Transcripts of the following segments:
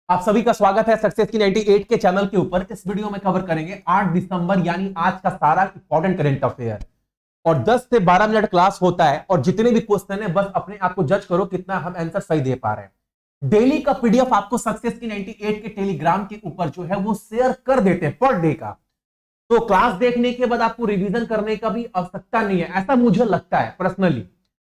आप सभी का स्वागत है सक्सेस की 98 के चैनल के ऊपर। इस वीडियो में कवर करेंगे 8 दिसंबर यानी आज का सारा इंपॉर्टेंट करंट अफेयर और 10 से 12 मिनट क्लास होता है और जितने भी क्वेश्चन है बस अपने आप को जज करो कितना हम आंसर सही दे पा रहे हैं। डेली का पीडीएफ आपको सक्सेस की 98 के टेलीग्राम के ऊपर जो है वो शेयर कर देते हैं पर डे का। तो क्लास देखने के बाद आपको रिवीजन करने का भी आवश्यकता नहीं है, ऐसा मुझे लगता है पर्सनली।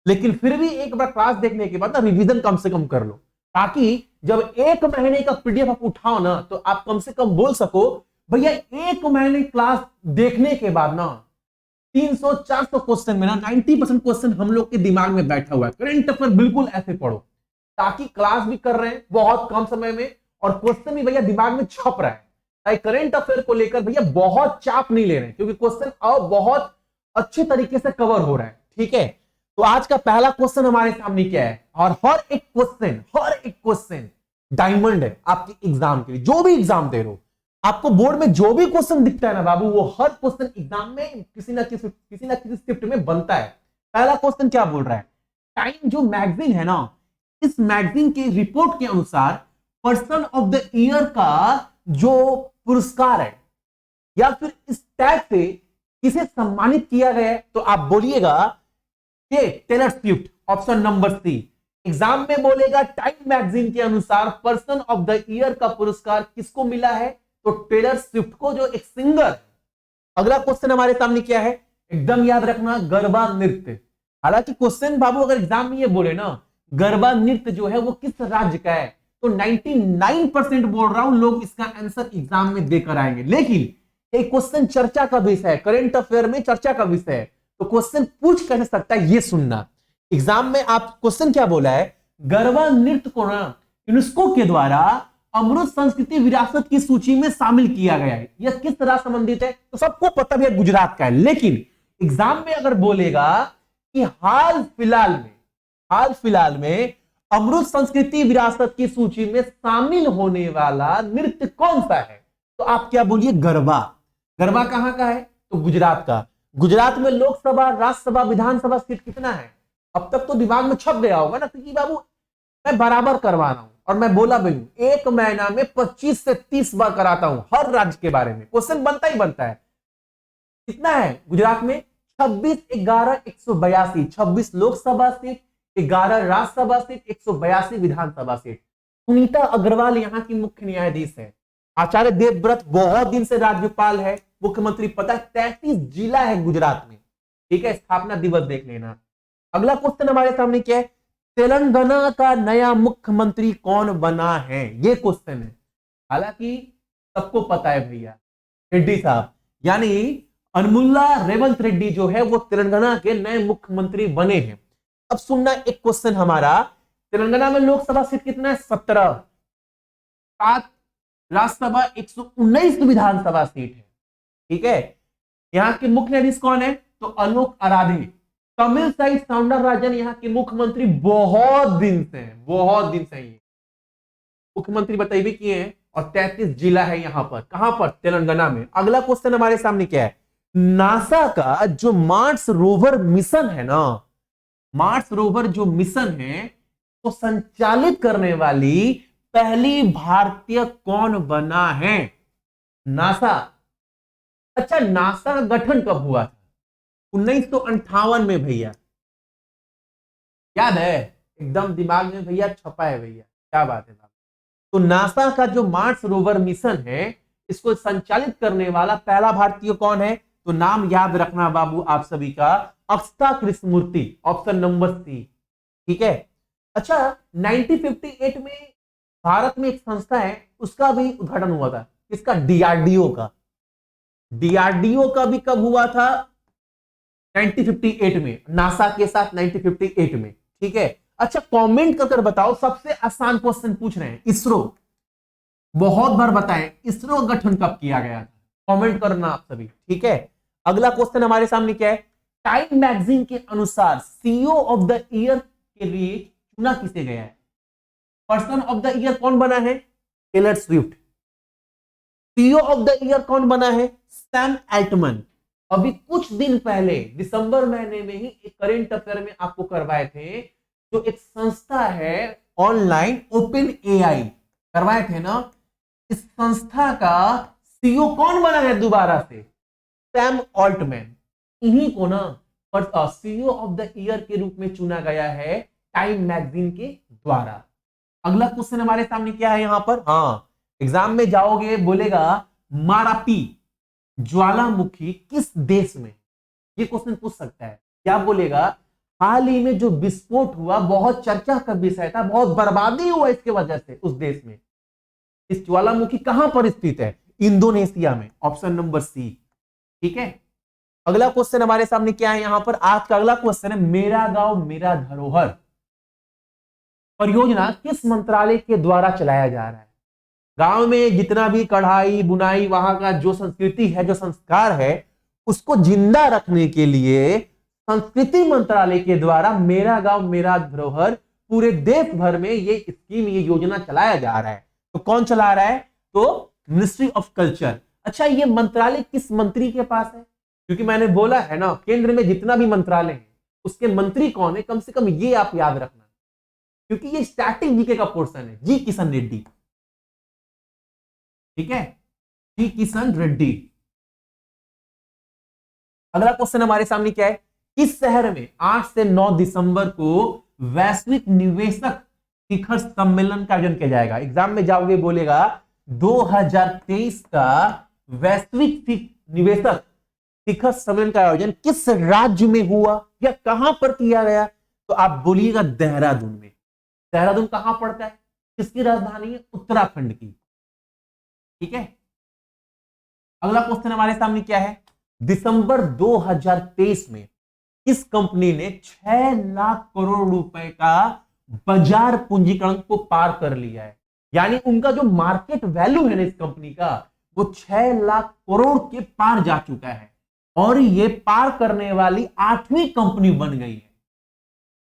लेकिन फिर भी एक बार क्लास देखने के बाद ना रिवीजन कम से कम कर लो, ताकि जब एक महीने का पीडीएफ आप उठाओ ना तो आप कम से कम बोल सको भैया एक महीने क्लास देखने के बाद ना 300-400 क्वेश्चन में ना 90% क्वेश्चन हम लोग के दिमाग में बैठा हुआ है। करंट अफेयर बिल्कुल ऐसे पढ़ो ताकि क्लास भी कर रहे हैं बहुत कम समय में और क्वेश्चन भी भैया दिमाग में छप रहा है। करंट अफेयर को लेकर भैया बहुत चाप नहीं ले रहे हैं क्योंकि क्वेश्चन अब बहुत अच्छे तरीके से कवर हो रहा है। ठीक है, तो आज का पहला क्वेश्चन हमारे सामने क्या है और हर एक क्वेश्चन डायमंड है आपके एग्जाम के लिए। जो भी एग्जाम दे रहे हो, आपको बोर्ड में जो भी क्वेश्चन दिखता है ना बाबू, वो हर क्वेश्चन एग्जाम में किसी ना किसी शिफ्ट में बनता है। पहला क्वेश्चन क्या बोल रहा है, टाइम जो मैगजीन है ना, इस मैगजीन के रिपोर्ट के अनुसार पर्सन ऑफ द ईयर का जो पुरस्कार है या फिर इस टैग से किसे सम्मानित किया गया है, तो आप बोलिएगा Taylor Swift, option number C. Exam में बोलेगा टाइम मैगजीन के अनुसार पर्सन ऑफ द ईयर का पुरस्कार किसको मिला है, तो टेलर स्विफ्ट को, जो एक सिंगर। अगला क्वेश्चन हमारे सामने क्या है, एकदम याद रखना, गरबा नृत्य। हालांकि क्वेश्चन बाबू अगर एग्जाम में ये बोले ना गरबा नृत्य जो है वो किस राज्य का है, तो 99% बोल रहा हूं लोग इसका आंसर एग्जाम में देकर आएंगे। लेकिन एक क्वेश्चन चर्चा का विषय है, करंट अफेयर में चर्चा का विषय है, तो क्वेश्चन पूछ कैसे सकता है ये सुनना। एग्जाम में आप क्वेश्चन क्या बोला है, गरबा नृत्य को ना यूनेस्को के द्वारा अमृत संस्कृति विरासत की सूची में शामिल किया गया है। यह किस तरह संबंधित है, तो सबको पता भी है गुजरात का है। लेकिन एग्जाम में अगर बोलेगा कि हाल फिलहाल में अमृत संस्कृति विरासत की सूची में शामिल होने वाला नृत्य कौन सा है, तो आप क्या बोलिए, गरबा। गरबा कहां का है, तो गुजरात का। गुजरात में लोकसभा, राज्यसभा, विधानसभा सीट कितना है, अब तक तो दिमाग में छप गया होगा ना, क्योंकि बाबू मैं बराबर करवा रहा हूं और मैं बोला भी हूं एक महीना में 25 से 30 बार कराता हूं हर राज्य के बारे में, क्वेश्चन बनता ही बनता है। कितना है गुजरात में, 26-11-182, 26 लोकसभा सीट, 11 राज्यसभा सीट, 182 विधानसभा सीट। सुनीता अग्रवाल यहाँ की मुख्य न्यायाधीश है। आचार्य देवव्रत बहुत दिन से राज्यपाल है, मुख्यमंत्री पता है, 33 जिला है गुजरात में। ठीक है, स्थापना दिवस देख लेना। अगला क्वेश्चन हमारे सामने क्या है, तेलंगाना का नया मुख्यमंत्री कौन बना है, ये क्वेश्चन है। हालांकि सबको पता है भैया, रेड्डी साहब यानी अनुमुल्ला रेवंत रेड्डी जो है वो तेलंगाना के नए मुख्यमंत्री बने हैं। अब सुनना एक क्वेश्चन हमारा, तेलंगाना में लोकसभा सीट कितना है, 17, 7 राज्यसभा, 119 विधानसभा सीट है। ठीक है, यहाँ के मुख्य न्यायाधीश कौन है, तो अलोक अराधे। तमिल साइड साउंडर राजन यहाँ के मुख्यमंत्री बहुत दिन से ही मुख्यमंत्री बताइए किए हैं और 33 जिला है यहाँ पर, कहां पर, तेलंगाना में। अगला क्वेश्चन हमारे सामने क्या है, नासा का जो मार्स रोवर मिशन है ना, मार्स रोवर जो मिशन है तो संचालित करने वाली पहली भारतीय कौन बना है, नासा। अच्छा, नासा का गठन कब हुआ था, 1958 में भैया, याद है, एकदम दिमाग में भैया छपा है भैया, क्या बात है साहब। तो नासा का जो मार्स रोवर मिशन है इसको संचालित करने वाला पहला भारतीय कौन है, तो नाम याद रखना बाबू आप सभी का, अक्षता कृष्णमूर्ति, ऑप्शन नंबर सी। ठीक है, अच्छा 1958 में भारत में एक संस्था है उसका भी उद्घाटन हुआ था, इसका डीआरडीओ का। डीआरडीओ का भी कब हुआ था, 1958 में, नासा के साथ 1958 में। ठीक है, अच्छा कमेंट कर बताओ, सबसे आसान क्वेश्चन पूछ रहे हैं, इसरो, बहुत बार बताएं इसरो गठन कब किया गया था, कमेंट करना आप सभी। ठीक है, अगला क्वेश्चन हमारे सामने क्या है, टाइम मैगजीन के अनुसार सीईओ ऑफ द ईयर के लिए चुना किसे गया है, पर्सन ऑफ द ईयर कौन बना है, Taylor Swift. CEO of the year कौन बना है, सैम एल्टमन। अभी कुछ दिन पहले दिसंबर महीने में ही एक करंट अफेयर में आपको करवाए थे, जो एक संस्था है ऑनलाइन ओपन एआई, करवाए थे ना। इस संस्था का सीईओ कौन बना है दोबारा से? Sam Altman. इन्हीं को ना सीईओ ऑफ द ईयर के रूप में चुना गया है टाइम मैगजीन के द्वारा। अगला क्वेश्चन हमारे सामने क्या है यहां पर? हाँ, एग्जाम में जाओगे बोलेगा मारापी ज्वालामुखी किस देश में, ये क्वेश्चन पूछ सकता है। क्या बोलेगा? हाल ही में जो विस्फोट हुआ बहुत चर्चा का विषय था, बहुत बर्बादी हुआ इसके वजह से उस देश में। इस ज्वालामुखी कहां पर स्थित है? इंडोनेशिया में, ऑप्शन नंबर सी। ठीक है, अगला क्वेश्चन हमारे सामने क्या है यहां पर? आज का अगला क्वेश्चन है मेरा गांव मेरा धरोहर परियोजना किस मंत्रालय के द्वारा चलाया जा रहा है? गांव में जितना भी कढ़ाई बुनाई, वहां का जो संस्कृति है, जो संस्कार है, उसको जिंदा रखने के लिए संस्कृति मंत्रालय के द्वारा मेरा गांव मेरा धरोहर पूरे देश भर में ये स्कीम, ये योजना चलाया जा रहा है। तो कौन चला रहा है? तो मिनिस्ट्री ऑफ कल्चर। अच्छा, ये मंत्रालय किस मंत्री के पास है? क्योंकि मैंने बोला है ना, केंद्र में जितना भी मंत्रालय है उसके मंत्री कौन है, कम से कम ये आप याद रखना, क्योंकि ये स्टैटिक जीके का पोर्शन है। जी किशन रेड्डी। ठीक है, जी किशन रेड्डी। अगला क्वेश्चन हमारे सामने क्या है? किस शहर में 8 से 9 दिसंबर को वैश्विक निवेशक शिखर सम्मेलन का आयोजन किया जाएगा? एग्जाम में जाओगे बोलेगा 2023 का वैश्विक निवेशक शिखर सम्मेलन का आयोजन किस राज्य में हुआ या कहां पर किया गया? तो आप बोलिएगा देहरादून में। देहरादून कहां पड़ता है? किसकी राजधानी है? उत्तराखंड की। ठीक है, अगला क्वेश्चन हमारे सामने क्या है? दिसंबर 2023 में किस कंपनी ने 6 लाख करोड़ रुपए का बाजार पूंजीकरण को पार कर लिया है? यानी उनका जो मार्केट वैल्यू है ना इस कंपनी का, वो 6 लाख करोड़ के पार जा चुका है और ये पार करने वाली 8वीं कंपनी बन गई है।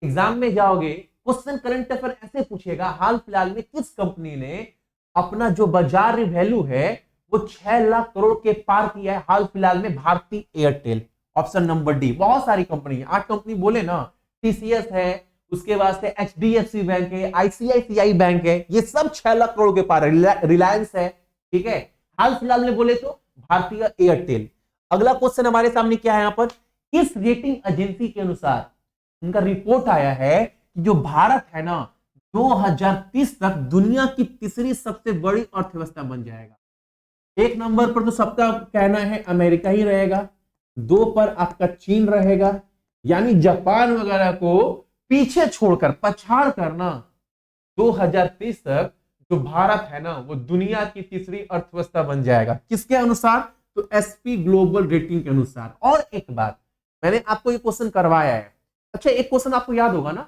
एग्जाम में जाओगे क्वेश्चन करंट अफेयर ऐसे पूछेगा, हाल फिलहाल में किस कंपनी ने अपना जो बाजार वैल्यू है वो 6 लाख करोड़ के पार किया है हाल फिलहाल में? Bharti Airtel, option number D. बहुत सारी कंपनी है, 8 कंपनी बोले ना, टीसीएस है, उसके बाद से एचडीएफसी बैंक है, आईसीआईसीआई बैंक है, ये सब 6 लाख करोड़ के पार है। रिलायंस है। ठीक है, हाल फिलहाल में बोले तो भारतीय एयरटेल। अगला क्वेश्चन हमारे सामने क्या है यहां पर? किस रेटिंग एजेंसी के अनुसार उनका रिपोर्ट आया है कि जो भारत है ना 2030 तक दुनिया की तीसरी सबसे बड़ी अर्थव्यवस्था बन जाएगा। 1 नंबर पर तो सबका कहना है अमेरिका ही रहेगा, 2 पर आपका चीन रहेगा, यानी जापान वगैरह को पीछे छोड़कर, पछाड़ कर ना 2030 तक जो भारत है ना वो दुनिया की तीसरी अर्थव्यवस्था बन जाएगा। किसके अनुसार? तो एसपी ग्लोबल रेटिंग के अनुसार। और एक बात, मैंने आपको ये क्वेश्चन करवाया है। अच्छा, एक क्वेश्चन आपको याद होगा ना,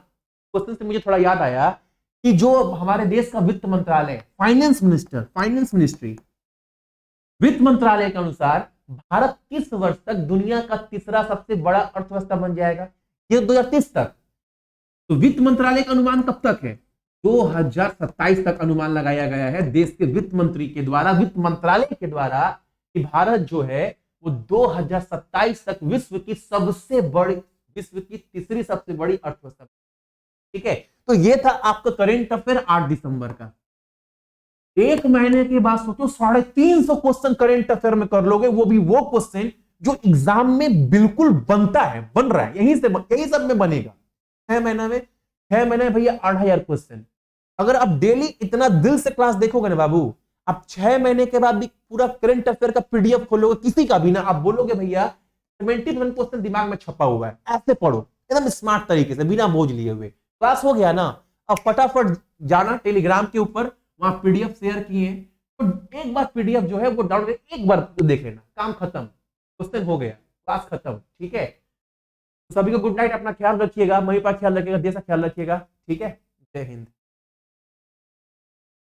क्वेश्चन से मुझे थोड़ा याद आया कि जो हमारे देश का वित्त मंत्रालय, फाइनेंस मिनिस्ट्री, वित्त मंत्रालय के अनुसार भारत किस वर्ष तक दुनिया का तीसरा सबसे बड़ा अर्थव्यवस्था बन जाएगा? ये 2030 तक। तो वित्त मंत्रालय का अनुमान कब तक है? 2027 तक अनुमान लगाया गया है देश के वित्त मंत्री के द्वारा, वित्त मंत्रालय के द्वारा, कि भारत जो है वो 2027 तक विश्व की तीसरी सबसे बड़ी अर्थव्यवस्था। ठीक है, तो ये था आपका करंट अफेयर 8 दिसंबर का। 1 महीने के बाद सोचो 350 क्वेश्चन करंट अफेयर में कर लोगे, वो भी वो क्वेश्चन जो एग्जाम में बिल्कुल बनता है, बन रहा है, यही सब में बनेगा। 6 महीने भैया 8000 क्वेश्चन। अगर आप डेली इतना दिल से क्लास देखोगे ना बाबू, आप 6 महीने के बाद भी पूरा करंट अफेयर का पीडीएफ खोलोगे, किसी का भी ना, आप बोलोगे भैया 71 क्वेश्चन दिमाग में छपा हुआ है। ऐसे पढ़ो एकदम स्मार्ट तरीके से, बिना बोझ लिए हुए। क्लास हो गया ना, अब फटाफट जाना टेलीग्राम के ऊपर, वहां पीडीएफ शेयर किए, तो एक बार पीडीएफ जो है वो डाउनलोड एक बार देख लेना, काम खत्म, क्वेश्चन हो गया, क्लास खत्म। ठीक है, सभी को गुड नाइट, अपना ख्याल रखिएगा, मम्मी पापा ख्याल रखिएगा, देश का ख्याल रखिएगा। ठीक है, जय हिंद।